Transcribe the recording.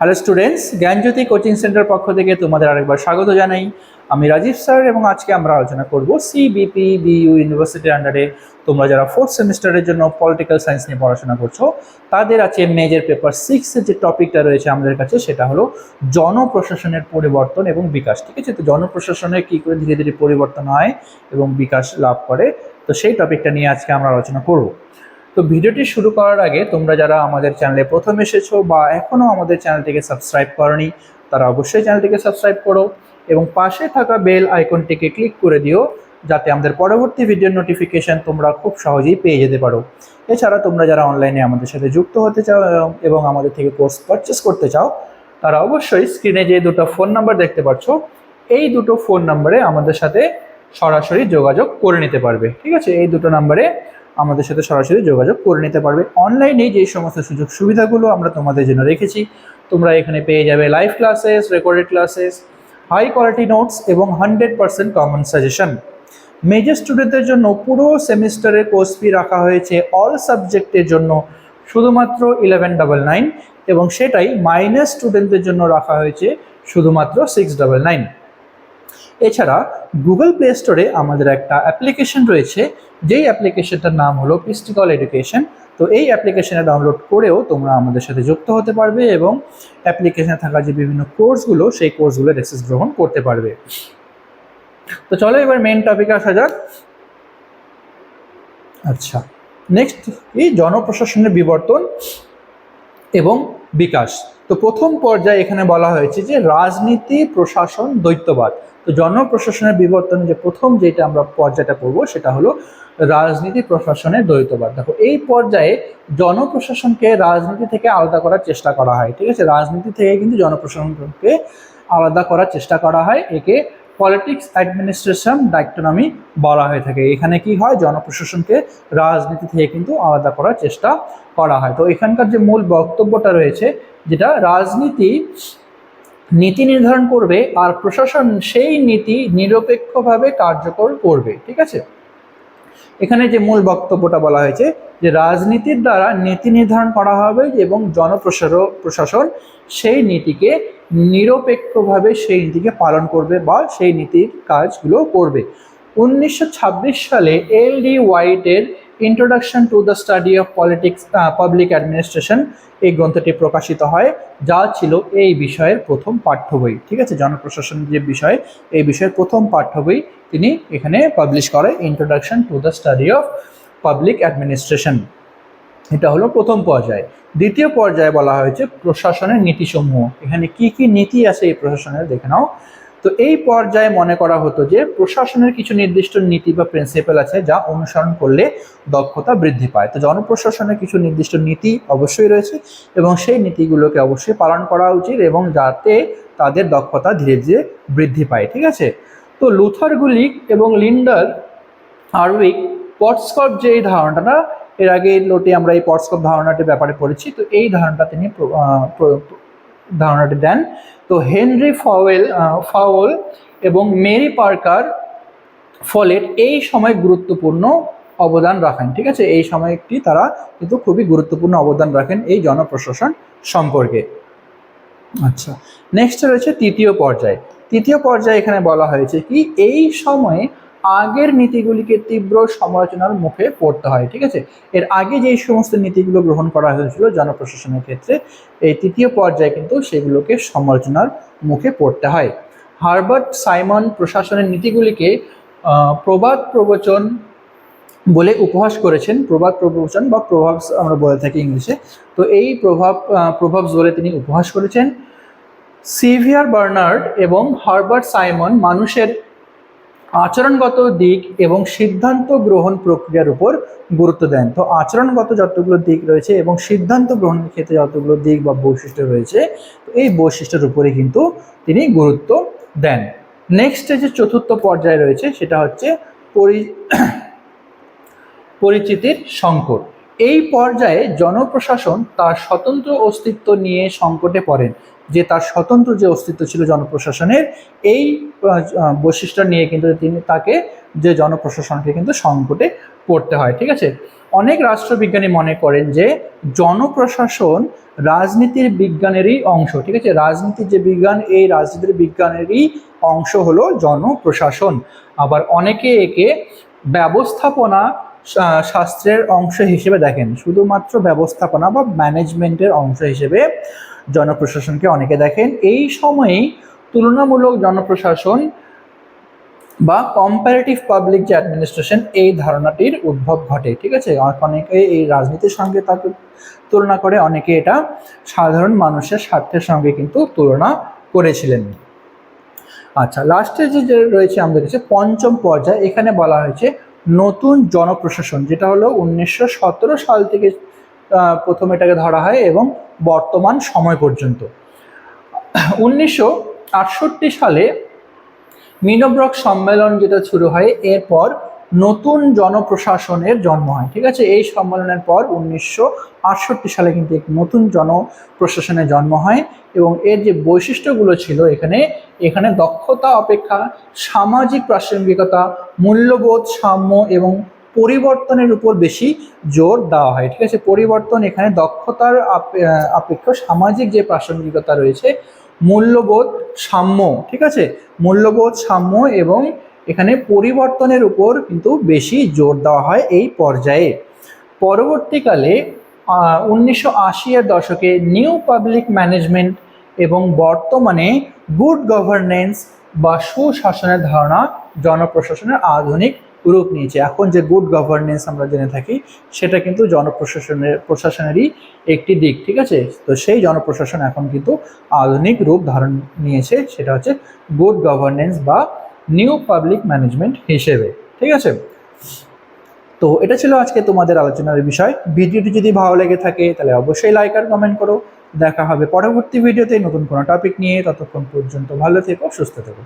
Hello students, জ্ঞানজ্যোতি coaching centre পক্ষ থেকে তোমাদের আরেকবার স্বাগত জানাই। আমি রাজীব স্যার এবং আজকে আমরা আলোচনা করব সিবিপি বিইউ ইউনিভার্সিটির আন্ডারে তোমরা যারা ফোর্থ সেমিস্টারের জন্য পলিটিক্যাল সায়েন্স নিয়ে পড়াশোনা করছো তাদের আছে মেজর পেপার 6-এর যে টপিকটা রয়েছে আমাদের কাছে সেটা হলো জনপ্রশাসনের পরিবর্তন এবং বিকাশ। ঠিক আছে, তো জনপ্রশাসনের কী করে ধীরে ধীরে পরিবর্তন হয় এবং বিকাশ লাভ করে, তো সেই টপিকটা নিয়ে আজকে আমরা আলোচনা করব। তো ভিডিওটি শুরু করার আগে তোমরা যারা আমাদের চ্যানেলে প্রথম এসেছো বা এখনও আমাদের চ্যানেলটিকে সাবস্ক্রাইব করনি তারা অবশ্যই চ্যানেলটিকে সাবস্ক্রাইব করো এবং পাশে থাকা বেল আইকনটিকে ক্লিক করে দিও যাতে আমাদের পরবর্তী ভিডিওর নোটিফিকেশান তোমরা খুব সহজেই পেয়ে যেতে পারো। এছাড়া তোমরা যারা অনলাইনে আমাদের সাথে যুক্ত হতে চাও এবং আমাদের থেকে কোর্স পারচেস করতে চাও তারা অবশ্যই স্ক্রিনে যে দুটো ফোন নাম্বার দেখতে পাচ্ছ এই দুটো ফোন নাম্বারে আমাদের সাথে সরাসরি যোগাযোগ করে নিতে পারবে। ঠিক আছে, এই দুটো নাম্বারে আমাদের সাথে সরাসরি যোগাযোগ করে নিতে পারবে। অনলাইনে যে সমস্ত সুযোগ সুবিধাগুলো আমরা তোমাদের জন্য রেখেছি তোমরা এখানে পেয়ে যাবে live classes, recorded classes, high quality notes এবং 100% কমন সাজেশন। মেজর স্টুডেন্টদের জন্য পুরো সেমিস্টারের কোর্স ফি রাখা হয়েছে অল সাবজেক্টের জন্য শুধুমাত্র 1199 এবং সেটাই মাইনর স্টুডেন্টদের জন্য রাখা হয়েছে শুধুমাত্র 699। এছাড়া গুগল প্লে স্টোরে আমাদের একটা অ্যাপ্লিকেশন রয়েছে যেই অ্যাপ্লিকেশনটার নাম হলো পিস্টিকল এডুকেশন। তো এই অ্যাপ্লিকেশনে ডাউনলোড করেও তোমরা আমাদের সাথে যুক্ত হতে পারবে এবং অ্যাপ্লিকেশনে থাকা যে বিভিন্ন কোর্সগুলো সেই কোর্সগুলোর অ্যাক্সেস গ্রহণ করতে পারবে। তো চলো এবার মেইন টপিকে আসা যাক। আচ্ছা, নেক্সট এই জনপ্রশাসনের বিবর্তন এবং বিকাশ। তো প্রথম পর্যায়ে এখানে বলা হয়েছে যে রাজনীতি, প্রশাসন, দ্বৈতবাদ। তো জনপ্রশাসনের বিবর্তন যে প্রথম যেটা আমরা পর্যায়টা পড়বো সেটা হলো রাজনীতি, প্রশাসনের দ্বৈতবাদ। দেখো এই পর্যায়ে জনপ্রশাসনকে রাজনীতি থেকে আলাদা করার চেষ্টা করা হয়। ঠিক আছে, রাজনীতি থেকে কিন্তু জনপ্রশাসনকে আলাদা করার চেষ্টা করা হয়। একে পলিটিক্স অ্যাডমিনিস্ট্রেশন ডাইকোটমি বলা হয়ে থাকে। এখানে কি হয়, জনপ্রশাসনকে রাজনীতি থেকে কিন্তু আলাদা করার চেষ্টা করা হয়। তো এখানকার যে মূল বক্তব্যটা রয়েছে যেটা রাজনীতি নীতি নির্ধারণ করবে আর প্রশাসন সেই নীতি নিরপেক্ষভাবে কার্যকর করবে। ঠিক আছে, এখানে যে মূল বক্তব্যটা বলা হয়েছে যে রাজনীতির দ্বারা নীতি নির্ধারণ করা হবে এবং প্রশাসন সেই নীতিকে নিরপেক্ষভাবে সেই নীতিকে পালন করবে বা সেই নীতির কাজগুলো করবে। 1926 সালে এল.ডি. হোয়াইটের introduction to the study of politics public administration এই গ্রন্থটি প্রকাশিত হয় যা ছিল এই বিষয়ের প্রথম পাঠ্য বই। ঠিক আছে, জনপ্রশাসন যে বিষয় এই বিষয়ের প্রথম পাঠ্য বই তিনি এখানে পাবলিশ করে, introduction to the study of public administration. এটা হলো প্রথম পর্যায়ে। দ্বিতীয় পর্যায়ে বলা হয়েছে প্রশাসনের নীতিসমূহ। এখানে কি কি নীতি আছে এই প্রশাসনের দেখে নাও। তো এই পর্যায়ে মনে করা হতো যে প্রশাসনের কিছু নির্দিষ্ট নীতি বা প্রিন্সিপাল আছে যা অনুসরণ করলে দক্ষতা বৃদ্ধি পায়। তো জনপ্রশাসনের কিছু নির্দিষ্ট নীতি অবশ্যই রয়েছে এবং সেই নীতিগুলোকে অবশ্যই পালন করা উচিত এবং যাতে তাদের দক্ষতা ধীরে ধীরে বৃদ্ধি পায়। ঠিক আছে, তো লুথার গুলিক এবং লিন্ডার আরউইক পটস্কপ যে এই ধারণাটা এর আগে লোটে আমরা এই পটস্কপ ধারণাটির ব্যাপারে পড়েছি, তো এই ধারণাটা তিনি ধারণাটি দেন। তো হেনরি ফাওয়েল এবং মেরি পার্কার ফলেট এই সময় গুরুত্বপূর্ণ অবদান রাখেন। ঠিক আছে, এই সময়টি তারা কিন্তু খুবই গুরুত্বপূর্ণ অবদান রাখেন এই জনপ্রশাসন সম্পর্কে। আচ্ছা, নেক্সট রয়েছে তৃতীয় পর্যায়ে। তৃতীয় পর্যায়ে এখানে বলা হয়েছে কি এই সময়ে আগের নীতিগুলিকে তীব্র সমালোচনার মুখে পড়তে হয়। ঠিক আছে, এর আগে যেই সমস্ত নীতিগুলো গ্রহণ করা হয়েছিল জনপ্রশাসনের ক্ষেত্রে এই তৃতীয় পর্যায়ে কিন্তু সেগুলোকে সমালোচনার মুখে পড়তে হয়। হার্বার্ট সাইমন প্রশাসনের নীতিগুলিকে প্রবাদ প্রবচন বলে উপহাস করেছেন। প্রবাদ প্রবচন বা প্রভাবস আমরা বলে থাকি ইংলিশে। তো এই প্রভাবস বলে তিনি উপহাস করেছেন। সিভিয়ার বার্নার্ড এবং হার্বার্ট সাইমন মানুষের আচরণগত দিক এবং সিদ্ধান্ত গ্রহণ প্রক্রিয়ার উপর গুরুত্ব দেন। তো আচরণগত যতগুলো দিক রয়েছে এবং সিদ্ধান্ত গ্রহণের ক্ষেত্রে যতগুলো দিক বা বৈশিষ্ট্য রয়েছে এই বৈশিষ্ট্যের উপরে কিন্তু তিনি গুরুত্ব দেন। নেক্সট যে চতুর্থ পর্যায়ে রয়েছে সেটা হচ্ছে পরিচিতির সংকট। এই পর্যায়ে জনপ্রশাসন তার স্বতন্ত্র অস্তিত্ব নিয়ে সংকটে পড়েন, যে তার স্বতন্ত্র যে অস্তিত্ব ছিল জনপ্রশাসনের, এই বৈশিষ্ট্য নিয়ে কিন্তু তাকে যে জনপ্রশাসনকে কিন্তু সংকটে পড়তে হয়। ঠিক আছে, অনেক রাষ্ট্রবিজ্ঞানী মনে করেন যে জনপ্রশাসন রাজনীতির বিজ্ঞানেরই অংশ। ঠিক আছে, রাজনীতির যে বিজ্ঞান, এই রাজনীতির বিজ্ঞানেরই অংশ হলো জনপ্রশাসন। আবার অনেকে একে ব্যবস্থাপনা শাস্ত্রের অংশ হিসেবে দেখেন, শুধুমাত্র ব্যবস্থাপনা বা ম্যানেজমেন্টের অংশ হিসেবে জনপ্রশাসনকে অনেকে দেখেন। এই সময়েই তুলনামূলক জনপ্রশাসন বা কম্পারেটিভ পাবলিক যে অ্যাডমিনিস্ট্রেশন, এই ধারণাটির উদ্ভব ঘটে। ঠিক আছে, অনেকে এই রাজনীতির সঙ্গে তাকে তুলনা করে, অনেকে এটা সাধারণ মানুষের স্বার্থের সঙ্গে কিন্তু তুলনা করেছিলেন। আচ্ছা, লাস্টে যে রয়েছে আমাদের কাছে পঞ্চম পর্যায়, এখানে বলা হয়েছে নতুন জনপ্রশাসন, যেটা হলো 1917 সাল থেকে প্রথম এটাকে ধরা হয় এবং বর্তমান সময় পর্যন্ত। 1968 সালে মিনোব্রক সম্মেলন যেটা শুরু হয়, এরপর নতুন জনপ্রশাসনের জন্ম হয়। ঠিক আছে, এই সম্মেলনের পর 1968 সালে কিন্তু এক নতুন জনপ্রশাসনের জন্ম হয় এবং এর যে বৈশিষ্ট্যগুলো ছিল, এখানে দক্ষতা অপেক্ষা সামাজিক প্রাসঙ্গিকতা, মূল্যবোধ, সাম্য এবং পরিবর্তনের উপর বেশি জোর দেওয়া হয়। ঠিক আছে, পরিবর্তন, এখানে দক্ষতার আপেক্ষা সামাজিক যে প্রাসঙ্গিকতা রয়েছে, মূল্যবোধ, সাম্য, ঠিক আছে, মূল্যবোধ, সাম্য এবং এখানে পরিবর্তনের উপর কিন্তু বেশি জোর দেওয়া হয় এই পর্যায়ে। পরবর্তীকালে 1980-এর দশকে নিউ পাবলিক ম্যানেজমেন্ট এবং বর্তমানে গুড গভর্নেন্স বা সুশাসনের ধারণা জনপ্রশাসনের আধুনিক রূপ নিয়েছে। এখন যে গুড গভর্নেন্স আমরা জেনে থাকি, সেটা কিন্তু প্রশাসনেরই একটি দিক। ঠিক আছে, তো সেই জনপ্রশাসন এখন কিন্তু আধুনিক রূপ ধারণ নিয়েছে, সেটা হচ্ছে গুড গভর্নেন্স বা নিউ পাবলিক ম্যানেজমেন্ট হিসেবে। ঠিক আছে, তো এটা ছিল আজকে তোমাদের আলোচনার বিষয়। ভিডিওটি যদি ভালো লেগে থাকে তাহলে অবশ্যই লাইক আর কমেন্ট করো। দেখা হবে পরবর্তী ভিডিওতে নতুন কোনো টপিক নিয়ে। ততক্ষণ পর্যন্ত ভালো থেকো, সুস্থ থেকো।